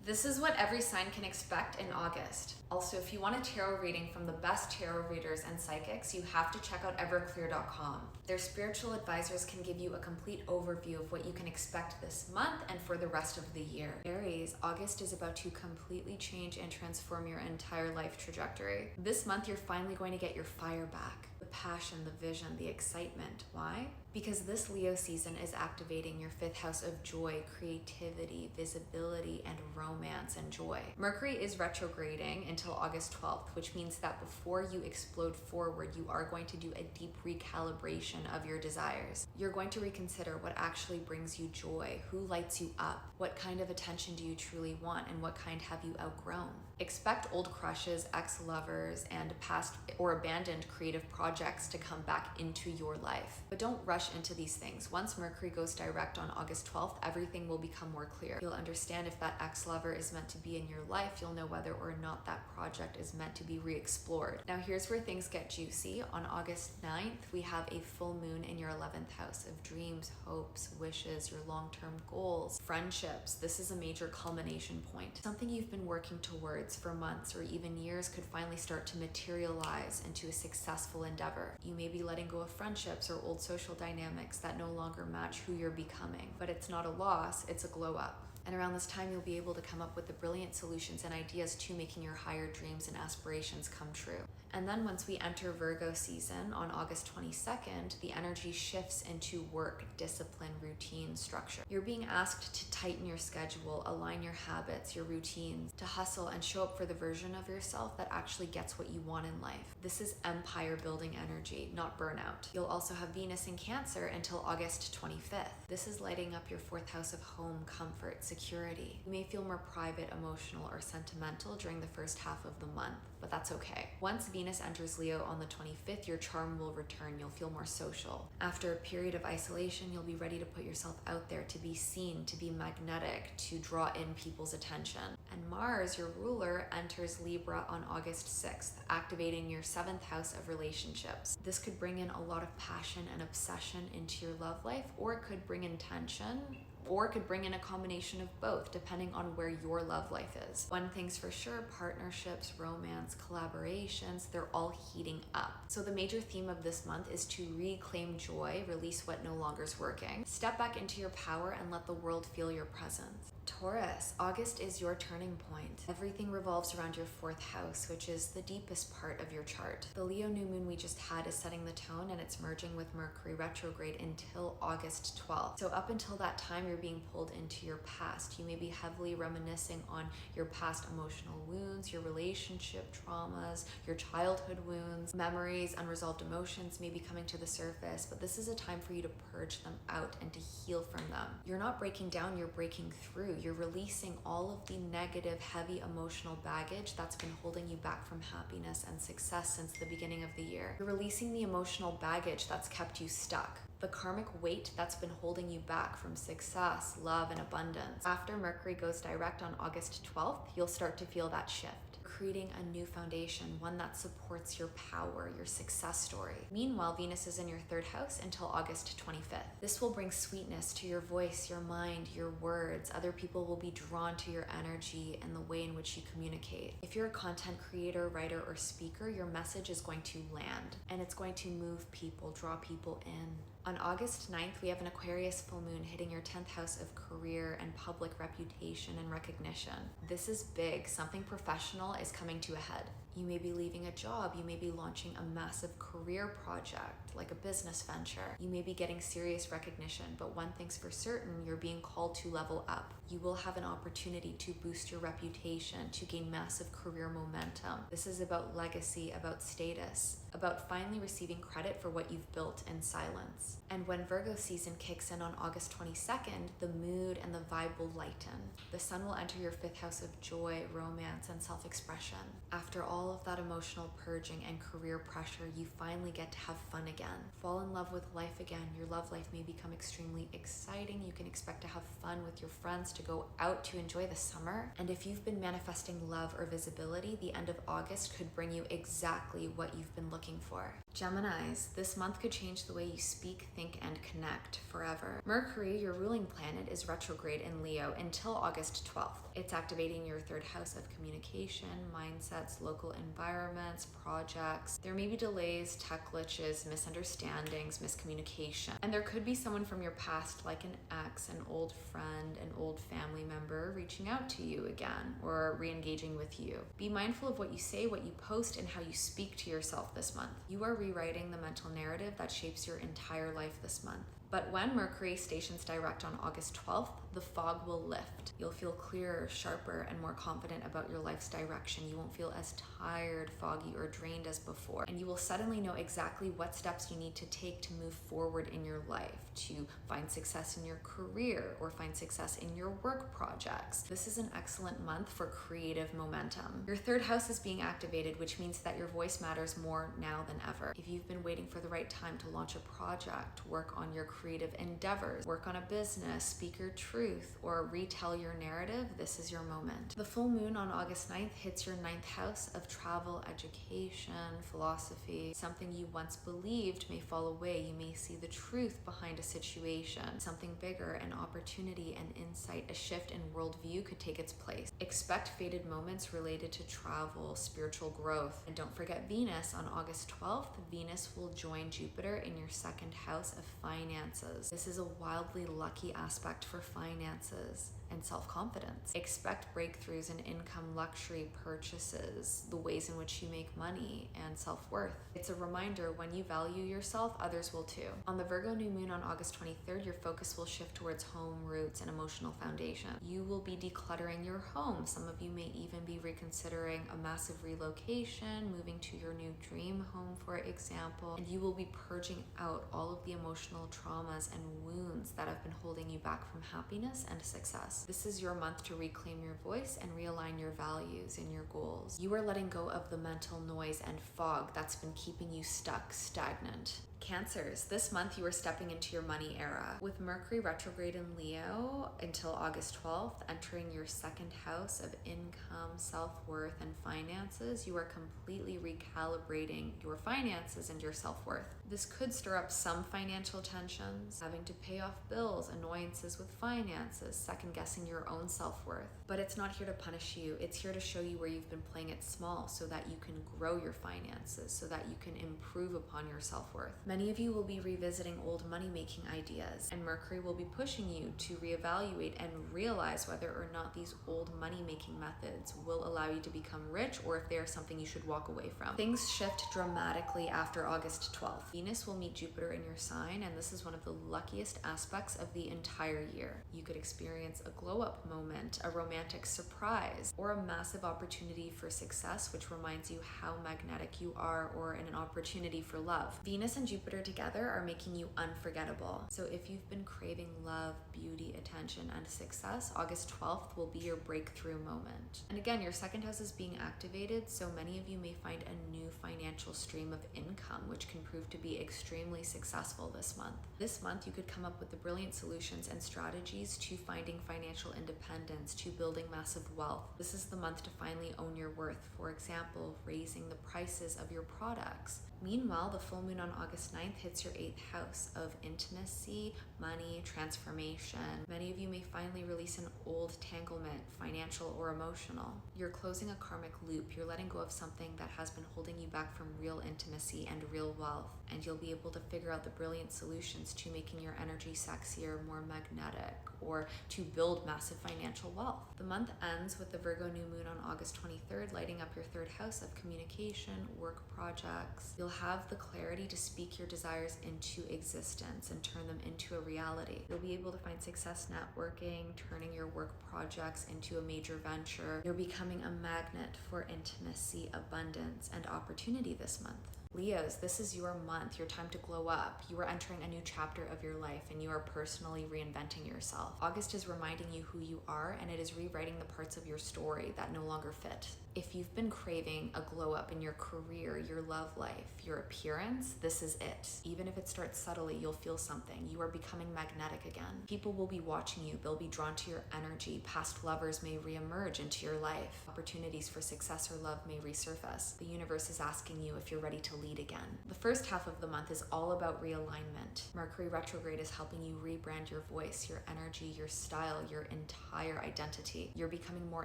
This is what every sign can expect in August. Also, if you want a tarot reading from the best tarot readers and psychics, you have to check out everclear.com. Their spiritual advisors can give you a complete overview of what you can expect this month and for the rest of the year. Aries, August is about to completely change and transform your entire life trajectory. This month, you're finally going to get your fire back. The passion, the vision, the excitement. Why? Because this Leo season is activating your fifth house of joy, creativity, visibility, and romance and joy. Mercury is retrograding until August 12th, which means that before you explode forward, you are going to do a deep recalibration of your desires. You're going to reconsider what actually brings you joy, who lights you up, what kind of attention do you truly want, and what kind have you outgrown. Expect old crushes, ex-lovers, and past or abandoned creative projects to come back into your life. But don't rush into these things. Once Mercury goes direct on August 12th, everything will become more clear. You'll understand if that ex-lover is meant to be in your life. You'll know whether or not that project is meant to be re-explored. Now here's where things get juicy. On August 9th, we have a full moon in your 11th house of dreams, hopes, wishes, your long-term goals, friendships. This is a major culmination point. Something you've been working towards for months or even years could finally start to materialize into a successful endeavor. You may be letting go of friendships or old social dynamics that no longer match who you're becoming, but it's not a loss, it's a glow up. And around this time, you'll be able to come up with the brilliant solutions and ideas to making your higher dreams and aspirations come true. And then once we enter Virgo season on August 22nd, the energy shifts into work, discipline, routine, structure. You're being asked to tighten your schedule, align your habits, your routines, to hustle and show up for the version of yourself that actually gets what you want in life. This is empire building energy, not burnout. You'll also have Venus in Cancer until August 25th. This is lighting up your fourth house of home, comfort, security. You may feel more private, emotional, or sentimental during the first half of the month, but that's okay. Once Venus enters Leo on the 25th, your charm will return. You'll feel more social. After a period of isolation, you'll be ready to put yourself out there, to be seen, to be magnetic, to draw in people's attention. And Mars, your ruler, enters Libra on August 6th, activating your seventh house of relationships. This could bring in a lot of passion and obsession into your love life, or it could bring in tension, or it could bring in a combination of both, depending on where your love life is. One thing's for sure, partnerships, romance, collaborations, they're all heating up. So the major theme of this month is to reclaim joy, release what no longer is working. Step back into your power and let the world feel your presence. Taurus, August is your turning point. Everything revolves around your fourth house, which is the deepest part of your chart. The Leo new moon we just had is setting the tone, and it's merging with Mercury retrograde until August 12th. So up until that time, you're being pulled into your past. You may be heavily reminiscing on your past emotional wounds, your relationship traumas, your childhood wounds, memories, unresolved emotions may be coming to the surface, but this is a time for you to purge them out and to heal from them. You're not breaking down, you're breaking through. You're releasing all of the negative, heavy emotional baggage that's been holding you back from happiness and success since the beginning of the year. You're releasing the emotional baggage that's kept you stuck, the karmic weight that's been holding you back from success, love, and abundance. After Mercury goes direct on August 12th, you'll start to feel that shift. Creating a new foundation, one that supports your power, your success story. Meanwhile, Venus is in your third house until August 25th. This will bring sweetness to your voice, your mind, your words. Other people will be drawn to your energy and the way in which you communicate. If you're a content creator, writer, or speaker, your message is going to land and it's going to move people, draw people in. On August 9th, we have an Aquarius full moon hitting your 10th house of career and public reputation and recognition. This is big. Something professional is coming to a head. You may be leaving a job. You may be launching a massive career project, like a business venture. You may be getting serious recognition, but one thing's for certain, you're being called to level up. You will have an opportunity to boost your reputation, to gain massive career momentum. This is about legacy, about status, about finally receiving credit for what you've built in silence. And when Virgo season kicks in on August 22nd, the mood and the vibe will lighten. The sun will enter your fifth house of joy, romance, and self-expression. After all of that emotional purging and career pressure, you finally get to have fun again. Fall in love with life again. Your love life may become extremely exciting. You can expect to have fun with your friends, to go out to enjoy the summer. And if you've been manifesting love or visibility, the end of August could bring you exactly what you've been looking for. Geminis, this month could change the way you speak, think, and connect forever. Mercury, your ruling planet, is retrograde in Leo until August 12th. It's activating your third house of communication, mindsets, local environments, projects. There may be delays, tech glitches, misunderstandings, miscommunication. And there could be someone from your past, like an ex, an old friend, an old family member, reaching out to you again or re-engaging with you. Be mindful of what you say, what you post, and how you speak to yourself this month. You are rewriting the mental narrative that shapes your entire life this month. But when Mercury stations direct on August 12th, the fog will lift. You'll feel clearer, sharper, and more confident about your life's direction. You won't feel as tired, foggy, or drained as before. And you will suddenly know exactly what steps you need to take to move forward in your life, to find success in your career or find success in your work projects. This is an excellent month for creative momentum. Your third house is being activated, which means that your voice matters more now than ever. If you've been waiting for the right time to launch a project, work on your creative endeavors, work on a business, speak your truth, or retell your narrative, this is your moment. The full moon on August 9th hits your 9th house of travel, education, philosophy. Something you once believed may fall away. You may see the truth behind a situation. Something bigger, an opportunity, an insight, a shift in worldview could take its place. Expect fated moments related to travel, spiritual growth. And don't forget Venus on August 12th. Venus will join Jupiter in your second house of finances. This is a wildly lucky aspect for finances and self-confidence. Expect breakthroughs in income, luxury purchases, the ways in which you make money, and self-worth. It's a reminder when you value yourself, others will too. On the Virgo new moon on August 23rd, your focus will shift towards home, roots, and emotional foundation. You will be decluttering your home. Some of you may even be reconsidering a massive relocation, moving to your new dream home, for example, and you will be purging out all of the emotional traumas and wounds that have been holding you back from happiness and success. This is your month to reclaim your voice and realign your values and your goals. You are letting go of the mental noise and fog that's been keeping you stuck, stagnant. Cancers, this month you are stepping into your money era. With Mercury retrograde in Leo until August 12th, entering your second house of income, self-worth, and finances, you are completely recalibrating your finances and your self-worth. This could stir up some financial tensions, having to pay off bills, annoyances with finances, second-guessing your own self-worth. But it's not here to punish you. It's here to show you where you've been playing it small so that you can grow your finances, so that you can improve upon your self-worth. Many of you will be revisiting old money-making ideas, and Mercury will be pushing you to reevaluate and realize whether or not these old money-making methods will allow you to become rich or if they are something you should walk away from. Things shift dramatically after August 12th. Venus will meet Jupiter in your sign, and this is one of the luckiest aspects of the entire year. You could experience a glow-up moment, a romantic surprise, or a massive opportunity for success, which reminds you how magnetic you are, or an opportunity for love. Venus and Jupiter together are making you unforgettable. So if you've been craving love, beauty, attention, and success, August 12th will be your breakthrough moment. And again, your second house is being activated, so many of you may find a new financial stream of income, which can prove to be extremely successful this month. This month, you could come up with the brilliant solutions and strategies to finding financial independence, to building massive wealth. This is the month to finally own your worth. For example, raising the prices of your products. Meanwhile, the full moon on August 9th hits your 8th house of intimacy, money, transformation. Many of you may finally release an old tanglement, financial or emotional. You're closing a karmic loop. You're letting go of something that has been holding you back from real intimacy and real wealth. And you'll be able to figure out the brilliant solutions to making your energy sexier, more magnetic, or to build massive financial wealth. The month ends with the Virgo new moon on August 23rd, lighting up your third house of communication, work projects. You'll have the clarity to speak your desires into existence and turn them into a reality. You'll be able to find success networking, turning your work projects into a major venture. You're becoming a magnet for intimacy, abundance, and opportunity this month. Leos, this is your month, your time to glow up. You are entering a new chapter of your life and you are personally reinventing yourself. August is reminding you who you are, and it is rewriting the parts of your story that no longer fit. If you've been craving a glow up in your career, your love life, your appearance, this is it. Even if it starts subtly, you'll feel something. You are becoming magnetic again. People will be watching you. They'll be drawn to your energy. Past lovers may reemerge into your life. Opportunities for success or love may resurface. The universe is asking you if you're ready to lead again. The first half of the month is all about realignment. Mercury retrograde is helping you rebrand your voice, your energy, your style, your entire identity. You're becoming more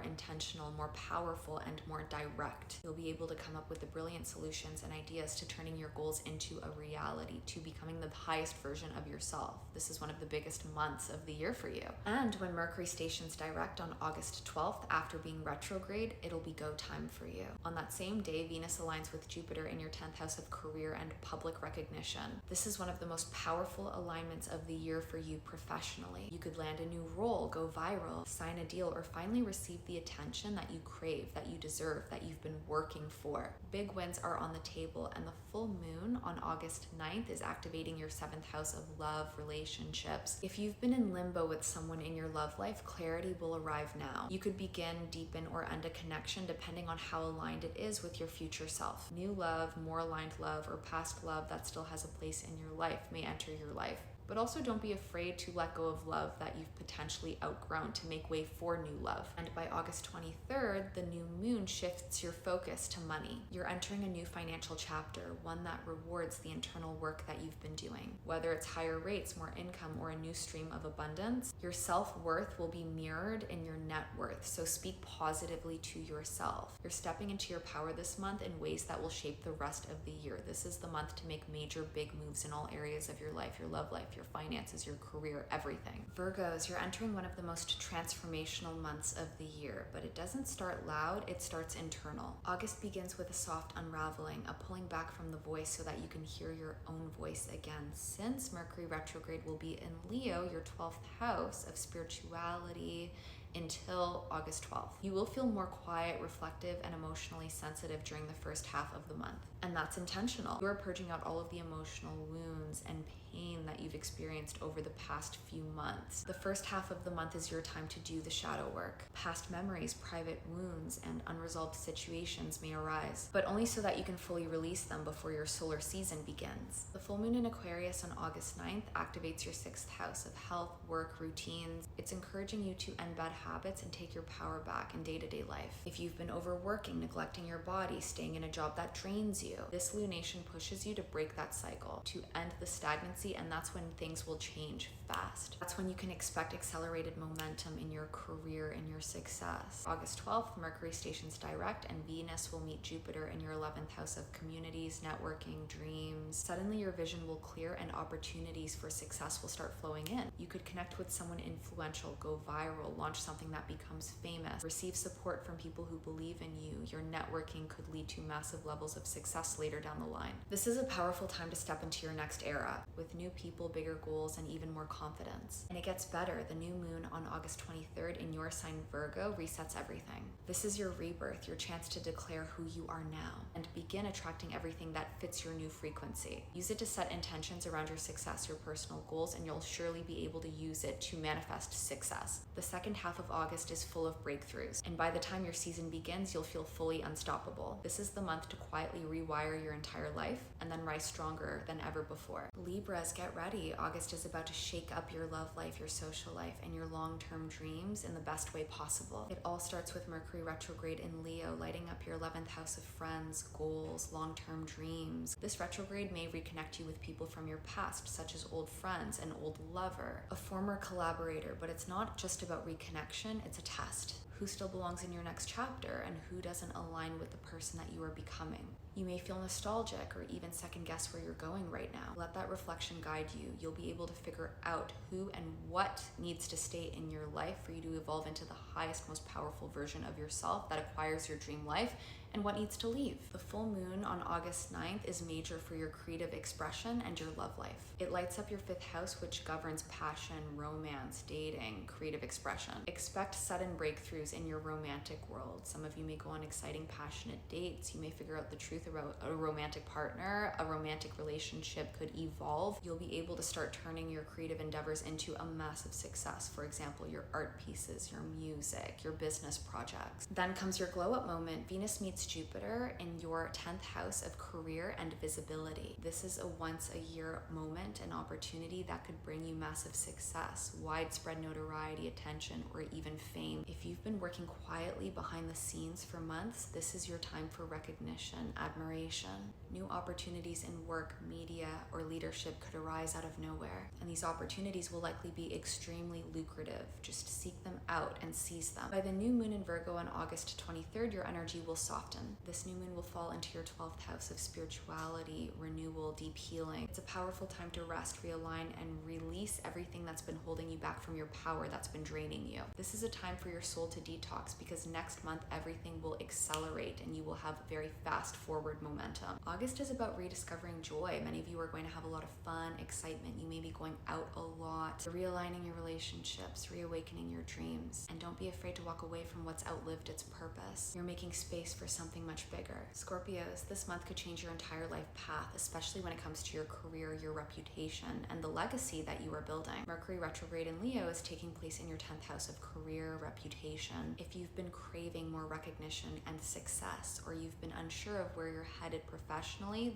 intentional, more powerful, and more direct. You'll be able to come up with the brilliant solutions and ideas to turning your goals into a reality, to becoming the highest version of yourself. This is one of the biggest months of the year for you. And when Mercury stations direct on August 12th, after being retrograde, it'll be go time for you. On that same day, Venus aligns with Jupiter in your 10th house of career and public recognition. This is one of the most powerful alignments of the year for you professionally. You could land a new role, go viral, sign a deal, or finally receive the attention that you crave, that you deserve, that you've been working for. Big wins are on the table, and the full moon on August 9th is activating your 7th house of love, relationships. If you've been in limbo with someone in your love life, clarity will arrive now. You could begin, deepen, or end a connection depending on how aligned it is with your future self. New love, more aligned love, or past love that still has a place in your life may enter your life. But also don't be afraid to let go of love that you've potentially outgrown to make way for new love. And by August 23rd, the new moon shifts your focus to money. You're entering a new financial chapter, one that rewards the internal work that you've been doing. Whether it's higher rates, more income, or a new stream of abundance, your self-worth will be mirrored in your net worth. So speak positively to yourself. You're stepping into your power this month in ways that will shape the rest of the year. This is the month to make major big moves in all areas of your life, your love life, your finances, your career, everything. Virgos, you're entering one of the most transformational months of the year, but it doesn't start loud, it starts internal. August begins with a soft unraveling, a pulling back from the voice so that you can hear your own voice again. Since Mercury retrograde will be in Leo, your 12th house of spirituality, until August 12th. You will feel more quiet, reflective, and emotionally sensitive during the first half of the month. And that's intentional. You are purging out all of the emotional wounds and pain that you've experienced over the past few months. The first half of the month is your time to do the shadow work. Past memories, private wounds, and unresolved situations may arise, but only so that you can fully release them before your solar season begins. The full moon in Aquarius on August 9th activates your 6th house of health, work, routines. It's encouraging you to end bad habits and take your power back in day-to-day life. If you've been overworking, neglecting your body, staying in a job that drains you, this lunation pushes you to break that cycle, to end the stagnancy, and that's when things will change fast. That's when you can expect accelerated momentum in your career and your success. August 12th, Mercury stations direct and Venus will meet Jupiter in your 11th house of communities, networking, dreams. Suddenly your vision will clear and opportunities for success will start flowing in. You could connect with someone influential, go viral, launch something that becomes famous, receive support from people who believe in you. Your networking could lead to massive levels of success later down the line. This is a powerful time to step into your next era with new people, bigger goals, and even more confidence. And it gets better. The new moon on August 23rd in your sign Virgo resets everything. This is your rebirth, your chance to declare who you are now and begin attracting everything that fits your new frequency. Use it to set intentions around your success, your personal goals, and you'll surely be able to use it to manifest success. The second half of August is full of breakthroughs, and by the time your season begins, you'll feel fully unstoppable. This is the month to quietly rewire your entire life and then rise stronger than ever before. Libras, get ready. August is about to shake up your love life, your social life, and your long-term dreams in the best way possible. It all starts with Mercury retrograde in Leo, lighting up your 11th house of friends, goals, long-term dreams. This retrograde may reconnect you with people from your past, such as old friends, an old lover, a former collaborator, but it's not just about reconnection, it's a test. Who still belongs in your next chapter and who doesn't align with the person that you are becoming? You may feel nostalgic or even second guess where you're going right now. Let that reflection guide you. You'll be able to figure out who and what needs to stay in your life for you to evolve into the highest, most powerful version of yourself that acquires your dream life, and what needs to leave. The full moon on August 9th is major for your creative expression and your love life. It lights up your 5th house, which governs passion, romance, dating, creative expression. Expect sudden breakthroughs in your romantic world. Some of you may go on exciting, passionate dates. You may figure out the truth about a romantic partner. A romantic relationship could evolve. You'll be able to start turning your creative endeavors into a massive success. For example, your art pieces, your music, your business projects. Then comes your glow up moment. Venus meets Jupiter in your 10th house of career and visibility. This is a once a year moment, an opportunity that could bring you massive success, widespread notoriety, attention, or even fame. If you've been working quietly behind the scenes for months, this is your time for recognition, admiration, admiration. New opportunities in work, media, or leadership could arise out of nowhere, and these opportunities will likely be extremely lucrative. Just seek them out and seize them. By the new moon in Virgo on August 23rd, your energy will soften. This new moon will fall into your 12th house of spirituality, renewal, deep healing. It's a powerful time to rest, realign, and release everything that's been holding you back from your power, that's been draining you. This is a time for your soul to detox, because next month everything will accelerate and you will have very fast forward momentum. August is about rediscovering joy. Many of you are going to have a lot of fun, excitement. You may be going out a lot, realigning your relationships, reawakening your dreams. And don't be afraid to walk away from what's outlived its purpose. You're making space for something much bigger. Scorpios, this month could change your entire life path, especially when it comes to your career, your reputation, and the legacy that you are building. Mercury retrograde in Leo is taking place in your 10th house of career, reputation. If you've been craving more recognition and success, or you've been unsure of where you're headed professionally,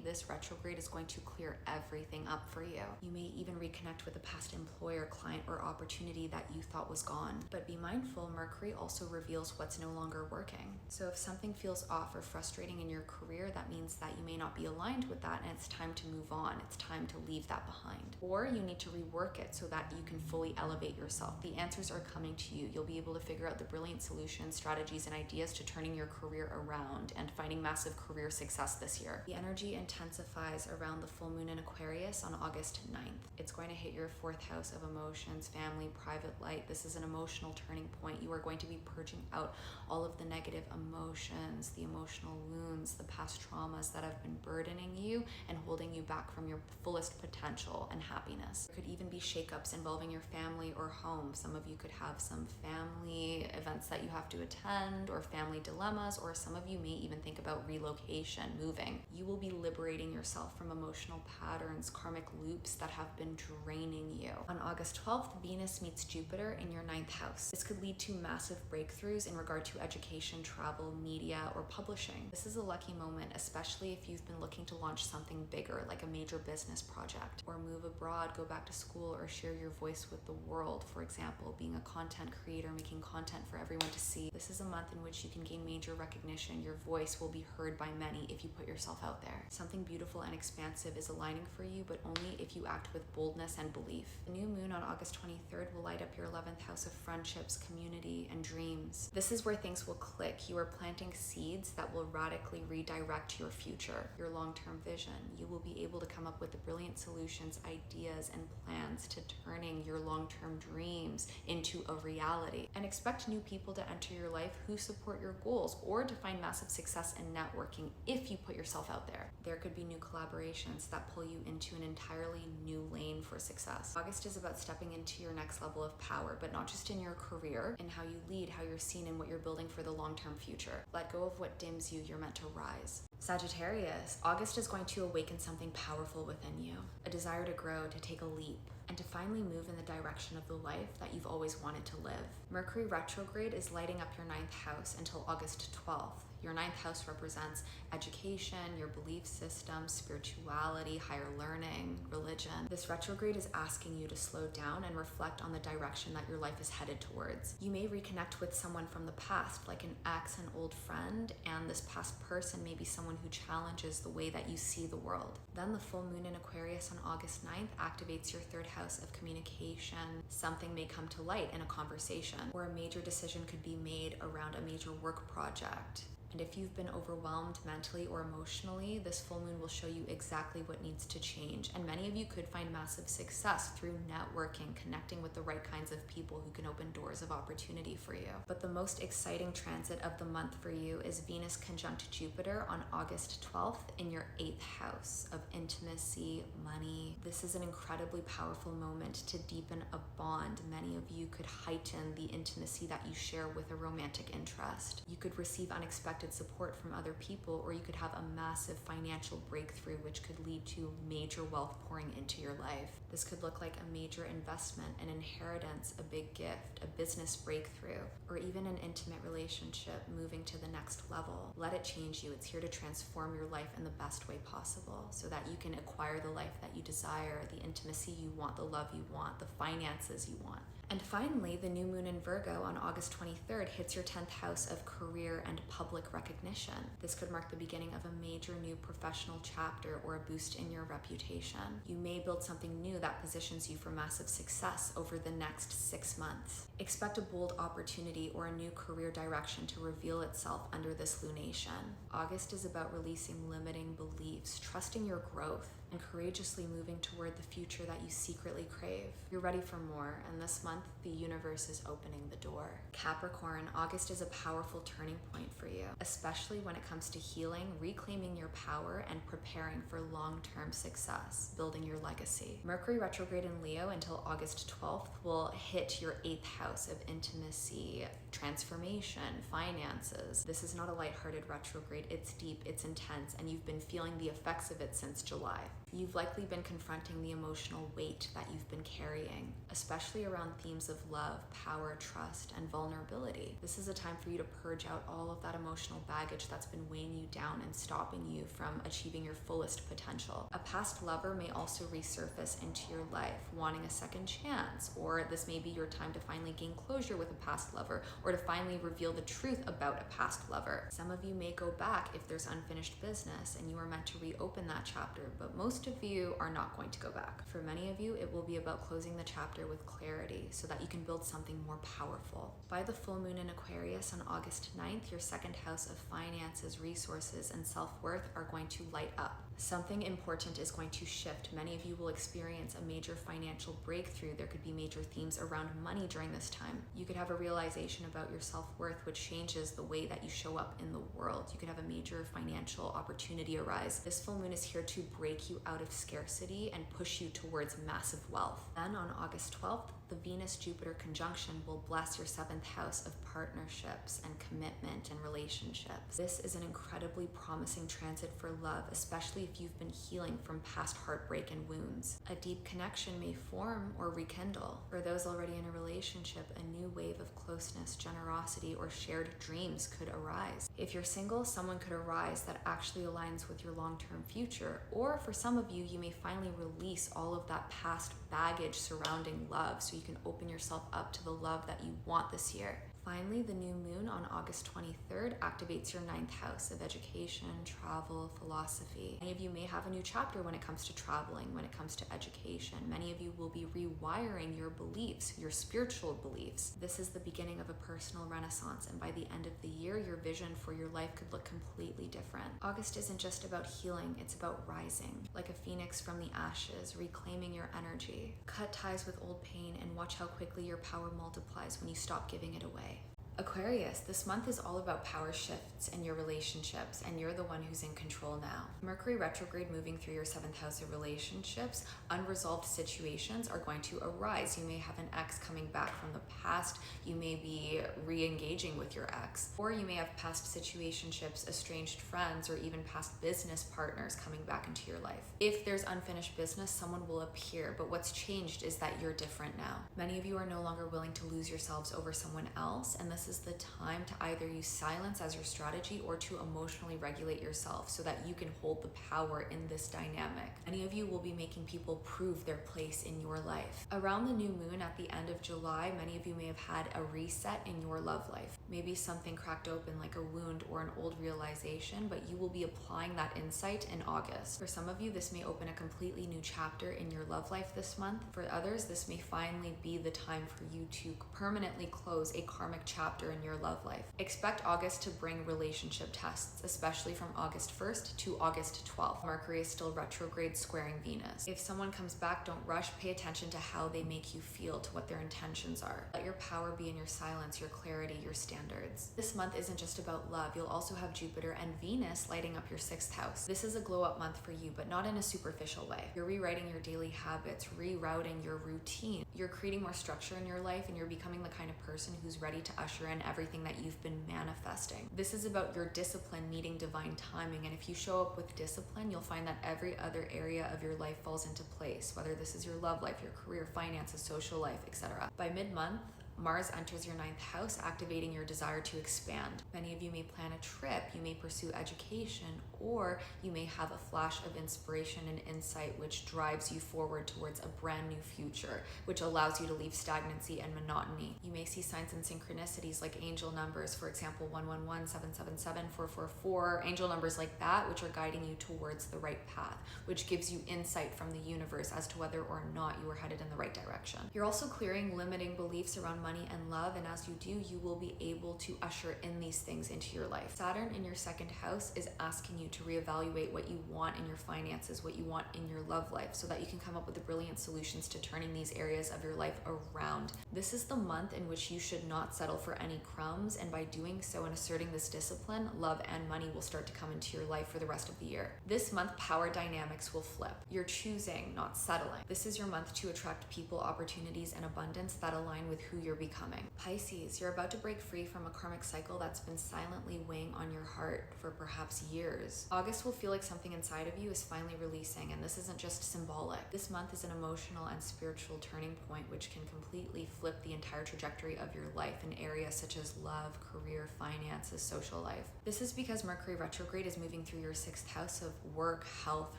this retrograde is going to clear everything up for you. You may even reconnect with a past employer, client, or opportunity that you thought was gone. But be mindful, Mercury also reveals what's no longer working. So if something feels off or frustrating in your career, that means that you may not be aligned with that, and it's time to move on. It's time to leave that behind. Or you need to rework it so that you can fully elevate yourself. The answers are coming to you. You'll be able to figure out the brilliant solutions, strategies, and ideas to turning your career around and finding massive career success this year. The energy intensifies around the full moon in Aquarius on August 9th. It's going to hit your 4th house of emotions, family, private light. This is an emotional turning point. You are going to be purging out all of the negative emotions, the emotional wounds, the past traumas that have been burdening you and holding you back from your fullest potential and happiness. There could even be shakeups involving your family or home. Some of you could have some family events that you have to attend, or family dilemmas, or some of you may even think about relocation, moving. You will be liberating yourself from emotional patterns, karmic loops that have been draining you. On August 12th, Venus meets Jupiter in your 9th house. This could lead to massive breakthroughs in regard to education, travel, media, or publishing. This is a lucky moment, especially if you've been looking to launch something bigger, like a major business project, or move abroad, go back to school, or share your voice with the world. For example, being a content creator, making content for everyone to see. This is a month in which you can gain major recognition. Your voice will be heard by many if you put yourself out there. Something beautiful and expansive is aligning for you, but only if you act with boldness and belief. The new moon on August 23rd will light up your 11th house of friendships, community, and dreams. This is where things will click. You are planting seeds that will radically redirect your future, your long-term vision. You will be able to come up with the brilliant solutions, ideas, and plans to turning your long-term dreams into a reality. And expect new people to enter your life who support your goals, or to find massive success in networking if you put yourself out there. There could be new collaborations that pull you into an entirely new lane for success. August is about stepping into your next level of power, but not just in your career, in how you lead, how you're seen, and what you're building for the long-term future. Let go of what dims you. You're meant to rise. Sagittarius, August is going to awaken something powerful within you, a desire to grow, to take a leap, and to finally move in the direction of the life that you've always wanted to live. Mercury retrograde is lighting up your 9th house until August 12th. Your 9th house represents education, your belief system, spirituality, higher learning, religion. This retrograde is asking you to slow down and reflect on the direction that your life is headed towards. You may reconnect with someone from the past, like an ex, an old friend, and this past person may be someone who challenges the way that you see the world. Then the full moon in Aquarius on August 9th activates your 3rd house of communication. Something may come to light in a conversation, or a major decision could be made around a major work project. And if you've been overwhelmed mentally or emotionally, this full moon will show you exactly what needs to change. And many of you could find massive success through networking, connecting with the right kinds of people who can open doors of opportunity for you. But the most exciting transit of the month for you is Venus conjunct Jupiter on August 12th in your 8th house of intimacy, money. This is an incredibly powerful moment to deepen a bond. Many of you could heighten the intimacy that you share with a romantic interest. You could receive unexpected support from other people, or you could have a massive financial breakthrough which could lead to major wealth pouring into your life. This could look like a major investment, an inheritance, a big gift, a business breakthrough, or even an intimate relationship moving to the next level. Let it change you. It's here to transform your life in the best way possible so that you can acquire the life that you desire, the intimacy you want, the love you want, the finances you want. And finally, the new moon in Virgo on August 23rd hits your 10th house of career and public recognition. This could mark the beginning of a major new professional chapter or a boost in your reputation. You may build something new that positions you for massive success over the next 6 months. Expect a bold opportunity or a new career direction to reveal itself under this lunation. August is about releasing limiting beliefs, trusting your growth, and courageously moving toward the future that you secretly crave. You're ready for more, and this month, the universe is opening the door. Capricorn, August is a powerful turning point for you, especially when it comes to healing, reclaiming your power, and preparing for long-term success, building your legacy. Mercury retrograde in Leo until August 12th will hit your 8th house of intimacy, transformation, finances. This is not a lighthearted retrograde. It's deep, it's intense, and you've been feeling the effects of it since July. You've likely been confronting the emotional weight that you've been carrying, especially around themes of love, power, trust, and vulnerability. This is a time for you to purge out all of that emotional baggage that's been weighing you down and stopping you from achieving your fullest potential. A past lover may also resurface into your life, wanting a second chance, or this may be your time to finally gain closure with a past lover, or to finally reveal the truth about a past lover. Some of you may go back if there's unfinished business and you are meant to reopen that chapter, but most of you are not going to go back. For many of you, it will be about closing the chapter with clarity so that you can build something more powerful. By the full moon in Aquarius on August 9th, your 2nd house of finances, resources, and self-worth are going to light up. Something important is going to shift. Many of you will experience a major financial breakthrough. There could be major themes around money during this time. You could have a realization about your self-worth, which changes the way that you show up in the world. You could have a major financial opportunity arise. This full moon is here to break you out of scarcity and push you towards massive wealth. Then on August 12th, the Venus-Jupiter conjunction will bless your 7th house of partnerships and commitment and relationships. This is an incredibly promising transit for love, especially if you've been healing from past heartbreak and wounds. A deep connection may form or rekindle. For those already in a relationship, a new wave of closeness, generosity, or shared dreams could arise. If you're single, someone could arise that actually aligns with your long-term future. Or for some of you, you may finally release all of that past baggage surrounding love so you can open yourself up to the love that you want this year. Finally, the new moon on August 23rd activates your 9th house of education, travel, philosophy. Many of you may have a new chapter when it comes to traveling, when it comes to education. Many of you will be rewiring your beliefs, your spiritual beliefs. This is the beginning of a personal renaissance, and by the end of the year, your vision for your life could look completely different. August isn't just about healing, it's about rising. Like a phoenix from the ashes, reclaiming your energy. Cut ties with old pain and watch how quickly your power multiplies when you stop giving it away. Aquarius, this month is all about power shifts in your relationships, and you're the one who's in control now. Mercury retrograde moving through your 7th house of relationships, unresolved situations are going to arise. You may have an ex coming back from the past, you may be re-engaging with your ex, or you may have past situationships, estranged friends, or even past business partners coming back into your life. If there's unfinished business, someone will appear, but what's changed is that you're different now. Many of you are no longer willing to lose yourselves over someone else, and this is the time to either use silence as your strategy or to emotionally regulate yourself so that you can hold the power in this dynamic. Many of you will be making people prove their place in your life. Around the new moon at the end of July, many of you may have had a reset in your love life. Maybe something cracked open like a wound or an old realization, but you will be applying that insight in August. For some of you, this may open a completely new chapter in your love life this month. For others, this may finally be the time for you to permanently close a karmic chapter in your love life. Expect August to bring relationship tests, especially from August 1st to August 12th. Mercury is still retrograde squaring Venus. If someone comes back, don't rush. Pay attention to how they make you feel, to what their intentions are. Let your power be in your silence, your clarity, your standards. This month isn't just about love. You'll also have Jupiter and Venus lighting up your 6th house. This is a glow up month for you, but not in a superficial way. You're rewriting your daily habits, rerouting your routine. You're creating more structure in your life, and you're becoming the kind of person who's ready to usher in everything that you've been manifesting. This is about your discipline meeting divine timing, and if you show up with discipline, you'll find that every other area of your life falls into place, whether this is your love life, your career, finances, social life, etc. By mid-month, Mars enters your ninth house, activating your desire to expand. Many of you may plan a trip, you may pursue education, or you may have a flash of inspiration and insight which drives you forward towards a brand new future, which allows you to leave stagnancy and monotony. You may see signs and synchronicities like angel numbers, for example, 111, 777, 444, angel numbers like that, which are guiding you towards the right path, which gives you insight from the universe as to whether or not you are headed in the right direction. You're also clearing limiting beliefs around money and love, and as you do, you will be able to usher in these things into your life. Saturn in your second house is asking you to reevaluate what you want in your finances, what you want in your love life, so that you can come up with the brilliant solutions to turning these areas of your life around. This is the month in which you should not settle for any crumbs, and by doing so and asserting this discipline, love and money will start to come into your life for the rest of the year. This month, power dynamics will flip. You're choosing, not settling. This is your month to attract people, opportunities, and abundance that align with who you're becoming. Pisces, you're about to break free from a karmic cycle that's been silently weighing on your heart for perhaps years. August will feel like something inside of you is finally releasing, and this isn't just symbolic. This month is an emotional and spiritual turning point which can completely flip the entire trajectory of your life in areas such as love, career, finances, social life. This is because Mercury retrograde is moving through your sixth house of work, health,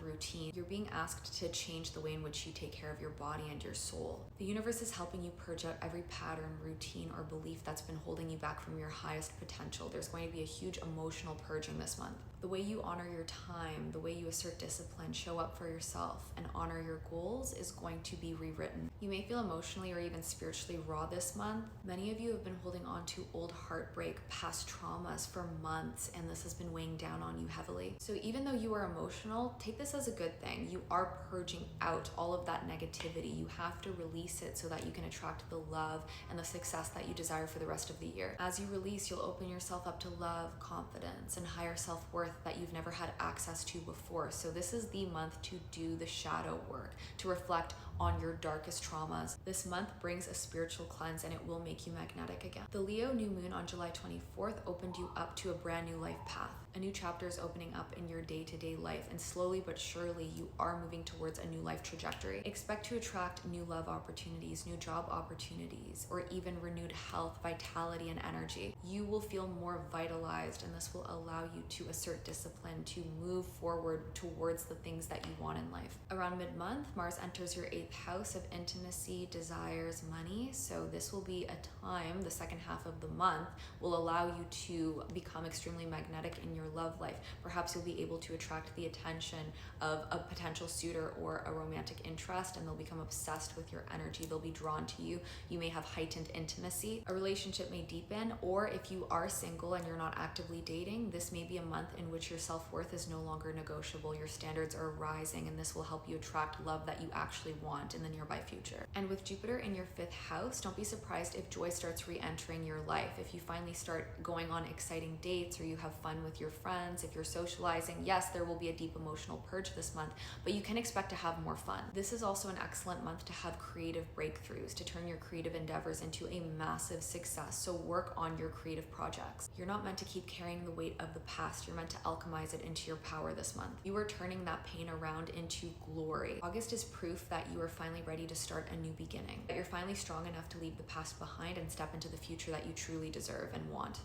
routine. You're being asked to change the way in which you take care of your body and your soul. The universe is helping you purge out every pattern, routine, or belief that's been holding you back from your highest potential. There's going to be a huge emotional purging this month. The way you honor your time, the way you assert discipline, show up for yourself, and honor your goals is going to be rewritten. You may feel emotionally or even spiritually raw this month. Many of you have been holding on to old heartbreak, past traumas for months, and this has been weighing down on you heavily. So even though you are emotional, take this as a good thing. You are purging out all of that negativity. You have to release it so that you can attract the love and the success that you desire for the rest of the year. As you release, you'll open yourself up to love, confidence, and higher self-worth that you've never had access to before. So this is the month to do the shadow work, to reflect on your darkest traumas. This month brings a spiritual cleanse, and it will make you magnetic again. The Leo new moon on July 24th opened you up to a brand new life path. A new chapter is opening up in your day-to-day life, and slowly but surely you are moving towards a new life trajectory. Expect to attract new love opportunities, new job opportunities, or even renewed health, vitality, and energy. You will feel more vitalized, and this will allow you to assert discipline, to move forward towards the things that you want in life. Around mid-month, Mars enters your 8th house of intimacy, desires, money. So this will be a time, the second half of the month, will allow you to become extremely magnetic in your love life. Perhaps you'll be able to attract the attention of a potential suitor or a romantic interest, and they'll become obsessed with your energy. They'll be drawn to you. You may have heightened intimacy. A relationship may deepen, or if you are single and you're not actively dating, this may be a month in which your self-worth is no longer negotiable. Your standards are rising, and this will help you attract love that you actually want in the nearby future. And with Jupiter in your 5th house, don't be surprised if joy starts re-entering your life. If you finally start going on exciting dates, or you have fun with your friends, if you're socializing, yes, there will be a deep emotional purge this month, but you can expect to have more fun. This is also an excellent month to have creative breakthroughs, to turn your creative endeavors into a massive success. So work on your creative projects. You're not meant to keep carrying the weight of the past. You're meant to alchemize it into your power this month. You are turning that pain around into glory. August is proof that you are finally ready to start a new beginning, that you're finally strong enough to leave the past behind and step into the future that you truly deserve and want.